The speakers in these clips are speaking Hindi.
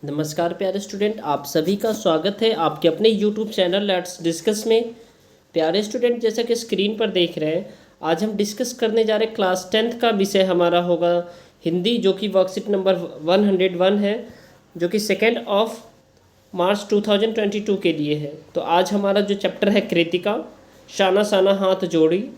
नमस्कार प्यारे स्टूडेंट, आप सभी का स्वागत है आपके अपने यूट्यूब चैनल लेट्स डिस्कस में। प्यारे स्टूडेंट, जैसा कि स्क्रीन पर देख रहे हैं, आज हम डिस्कस करने जा रहे हैं क्लास 10th का विषय हमारा होगा हिंदी, जो कि वर्कशीट नंबर 101 है, जो कि 2 मार्च 2022 के लिए है। तो आज हमारा जो चैप्टर है कृतिका, शाना शाना हाथ जोड़ी।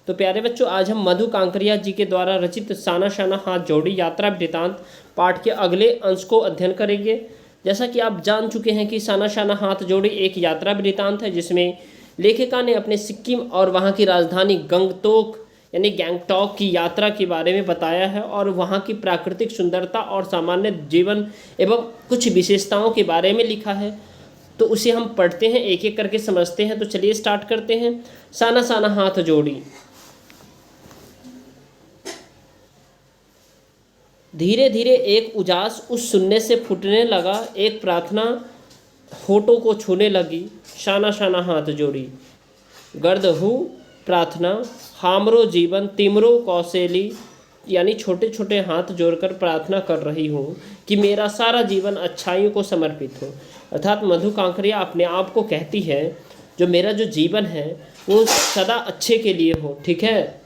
तो प्यारे बच्चों, आज हम मधु कांकरिया जी के द्वारा रचित शाना शाना हाथ जोड़ी यात्रा वृतांत पाठ के अगले अंश को अध्ययन करेंगे। जैसा कि आप जान चुके हैं कि शाना शाना हाथ जोड़ी एक यात्रा वृतांत है, जिसमें लेखिका ने अपने सिक्किम और वहाँ की राजधानी गंगटोक यानी गैंगटॉक की यात्रा के बारे में बताया है और वहाँ की प्राकृतिक सुंदरता और सामान्य जीवन एवं कुछ विशेषताओं के बारे में लिखा है। तो उसे हम पढ़ते हैं, एक एक करके समझते हैं। तो चलिए स्टार्ट करते हैं। शाना शाना हाथ जोड़ी। धीरे धीरे एक उजास उस शून्य से फूटने लगा, एक प्रार्थना होठों को छूने लगी। शाना शाना हाथ जोड़ी। गर्द हूँ प्रार्थना, हामरो जीवन तिमरो कौशेली, यानी छोटे छोटे हाथ जोड़कर प्रार्थना कर रही हूँ कि मेरा सारा जीवन अच्छाइयों को समर्पित हो। अर्थात मधु कांकरिया अपने आप को कहती है जो मेरा जो जीवन है वो सदा अच्छे के लिए हो। ठीक है।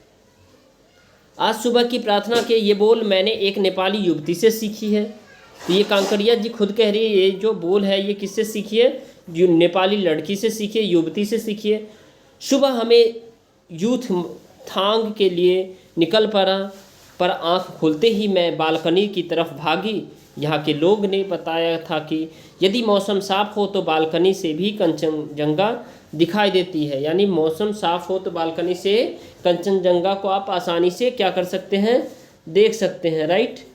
आज सुबह की प्रार्थना के ये बोल मैंने एक नेपाली युवती से सीखी है। तो ये कांकरिया जी खुद कह रही है, ये जो बोल है ये किससे सीखी है? जो नेपाली लड़की से सीखी है, युवती से सीखी है। सुबह हमें यूथ थांग के लिए निकल पड़ा, पर आंख खुलते ही मैं बालकनी की तरफ भागी। यहाँ के लोग ने बताया था कि यदि मौसम साफ हो तो बालकनी से भी कंचनजंगा दिखाई देती है। यानी मौसम साफ हो तो बालकनी से कंचनजंगा को आप आसानी से क्या कर सकते हैं? देख सकते हैं। राइट।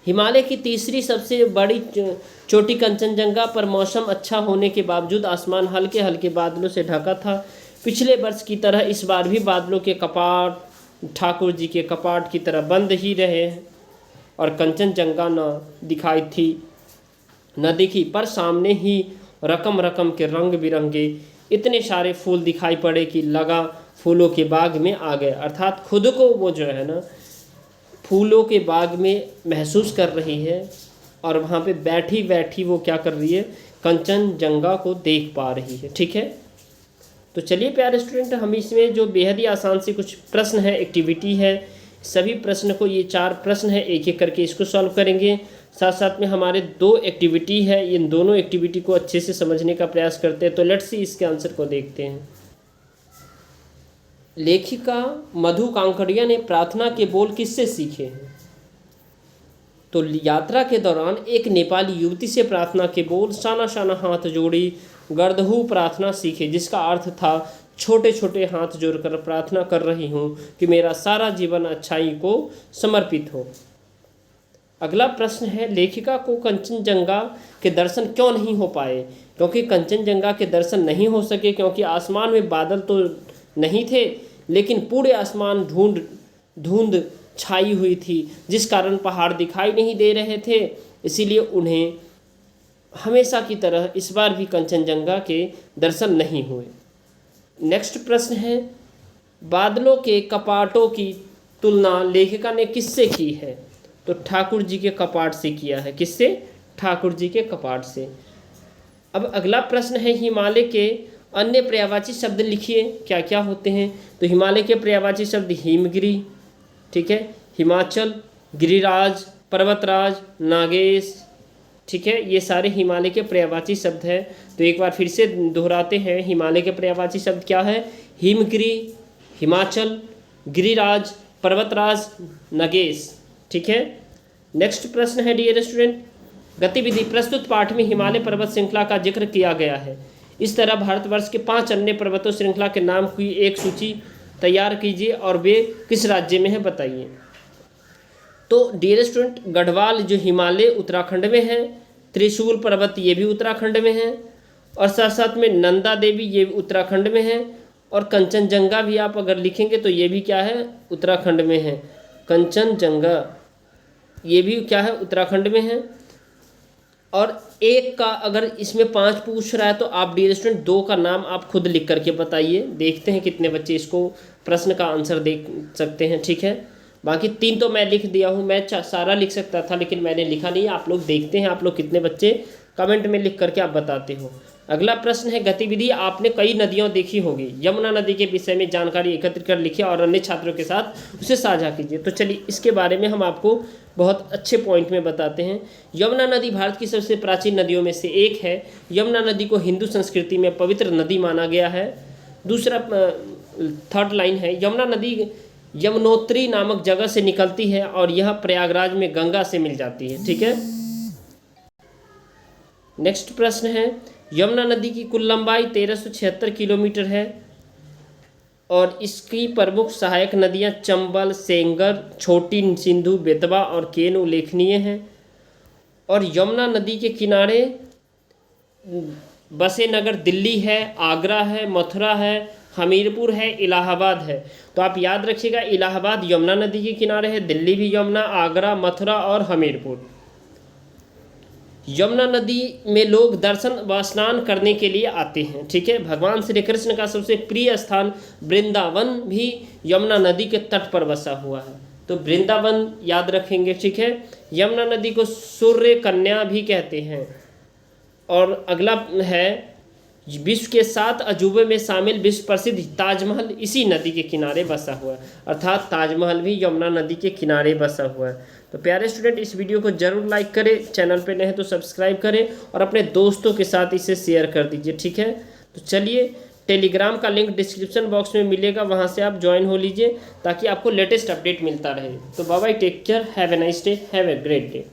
हिमालय की तीसरी सबसे बड़ी चोटी कंचनजंगा पर मौसम अच्छा होने के बावजूद आसमान हल्के हल्के बादलों से ढका था। पिछले वर्ष की तरह इस बार भी बादलों के कपाट ठाकुर जी के कपाट की तरह बंद ही रहे और कंचनजंगा न दिखी, पर सामने ही रकम रकम के रंग बिरंगे इतने सारे फूल दिखाई पड़े कि लगा फूलों के बाग में आ गए। अर्थात खुद को वो जो है ना फूलों के बाग में महसूस कर रही है और वहाँ पे बैठी बैठी वो क्या कर रही है? कंचनजंगा को देख पा रही है। ठीक है। तो चलिए प्यारे स्टूडेंट, हम इसमें जो बेहद ही आसान से कुछ प्रश्न है, एक्टिविटी है, सभी प्रश्न को, ये 4 प्रश्न है, एक एक करके इसको सॉल्व करेंगे। साथ साथ में हमारे 2 एक्टिविटी है, इन दोनों एक्टिविटी को अच्छे से समझने का प्रयास करते हैं। तो लेट्स सी इसके आंसर को देखते हैं। लेखिका मधु कांकरिया ने प्रार्थना के बोल किससे सीखे हैं? तो यात्रा के दौरान एक नेपाली युवती से प्रार्थना के बोल शाना शाना हाथ जोड़ी गर्दहू प्रार्थना सीखे, जिसका अर्थ था छोटे छोटे हाथ जोड़कर प्रार्थना कर रही हूँ कि मेरा सारा जीवन अच्छाई को समर्पित हो। अगला प्रश्न है, लेखिका को कंचनजंगा के दर्शन क्यों नहीं हो पाए? क्योंकि कंचनजंगा के दर्शन नहीं हो सके क्योंकि आसमान में बादल तो नहीं थे, लेकिन पूरे आसमान धुंध छाई हुई थी, जिस कारण पहाड़ दिखाई नहीं दे रहे थे। इसीलिए उन्हें हमेशा की तरह इस बार भी कंचनजंगा के दर्शन नहीं हुए। नेक्स्ट प्रश्न है, बादलों के कपाटों की तुलना लेखिका ने किससे की है? तो ठाकुर जी के कपाट से किया है। किससे? ठाकुर जी के कपाट से। अब अगला प्रश्न है, हिमालय के अन्य पर्यायवाची शब्द लिखिए, क्या क्या होते हैं? तो हिमालय के पर्यायवाची शब्द हिमगिरी, ठीक है, हिमाचल, गिरिराज, पर्वतराज, नागेश, ठीक है, ये सारे हिमालय के पर्यायवाची शब्द हैं। तो एक बार फिर से दोहराते हैं, हिमालय के पर्यायवाची शब्द क्या है? हिमगिरी, हिमाचल, गिरिराज, पर्वतराज, नगेश। ठीक है। नेक्स्ट प्रश्न है डियर स्टूडेंट, गतिविधि। प्रस्तुत पाठ में हिमालय पर्वत श्रृंखला का जिक्र किया गया है। इस तरह भारतवर्ष के 5 अन्य पर्वतों श्रृंखला के नाम की एक सूची तैयार कीजिए और वे किस राज्य में है बताइए। तो डियर स्टूडेंट, गढ़वाल जो हिमालय उत्तराखंड में है, त्रिशूल पर्वत ये भी उत्तराखंड में है, और साथ साथ में नंदा देवी ये भी उत्तराखंड में है, और कंचनजंगा भी आप अगर लिखेंगे तो ये भी क्या है? उत्तराखंड में है। कंचनजंगा ये भी क्या है? उत्तराखंड में है। और एक का अगर इसमें 5 पूछ रहा है तो आप डियर स्टूडेंट 2 का नाम आप खुद लिख करके बताइए। देखते हैं कितने बच्चे इसको प्रश्न का आंसर देख सकते हैं। ठीक है। बाकी 3 तो मैं लिख दिया हूँ, मैं सारा लिख सकता था लेकिन मैंने लिखा नहीं। आप लोग देखते हैं आप लोग कितने बच्चे कमेंट में लिख करके आप बताते हो। अगला प्रश्न है गतिविधि, आपने कई नदियाँ देखी होगी, यमुना नदी के विषय में जानकारी एकत्रित कर लिखिए और अन्य छात्रों के साथ उसे साझा कीजिए। तो चलिए इसके बारे में हम आपको बहुत अच्छे पॉइंट में बताते हैं। यमुना नदी भारत की सबसे प्राचीन नदियों में से एक है। यमुना नदी को हिंदू संस्कृति में पवित्र नदी माना गया है। दूसरा थर्ड लाइन है, यमुना नदी यमुनोत्री नामक जगह से निकलती है और यह प्रयागराज में गंगा से मिल जाती है। ठीक है। नेक्स्ट प्रश्न है, यमुना नदी की कुल लंबाई 1376 किलोमीटर है और इसकी प्रमुख सहायक नदियां चंबल, सेंगर, छोटी सिंधु, बेतवा और केन उल्लेखनीय हैं। और यमुना नदी के किनारे बसे नगर दिल्ली है, आगरा है, मथुरा है, हमीरपुर है, इलाहाबाद है। तो आप याद रखिएगा, इलाहाबाद यमुना नदी के किनारे है, दिल्ली भी यमुना, आगरा, मथुरा और हमीरपुर। यमुना नदी में लोग दर्शन व स्नान करने के लिए आते हैं। ठीक है। भगवान श्री कृष्ण का सबसे प्रिय स्थान वृंदावन भी यमुना नदी के तट पर बसा हुआ है। तो वृंदावन याद रखेंगे। ठीक है। यमुना नदी को सूर्य कन्या भी कहते हैं। और अगला है, विश्व के 7 अजूबे में शामिल विश्व प्रसिद्ध ताजमहल इसी नदी के किनारे बसा हुआ है, अर्थात ताजमहल भी यमुना नदी के किनारे बसा हुआ है। तो प्यारे स्टूडेंट, इस वीडियो को जरूर लाइक करें, चैनल पे नए हैं तो सब्सक्राइब करें और अपने दोस्तों के साथ इसे शेयर कर दीजिए। ठीक है। तो चलिए, टेलीग्राम का लिंक डिस्क्रिप्शन बॉक्स में मिलेगा, वहाँ से आप ज्वाइन हो लीजिए ताकि आपको लेटेस्ट अपडेट मिलता रहे। तो bye bye, take care, have a nice day, have a great day.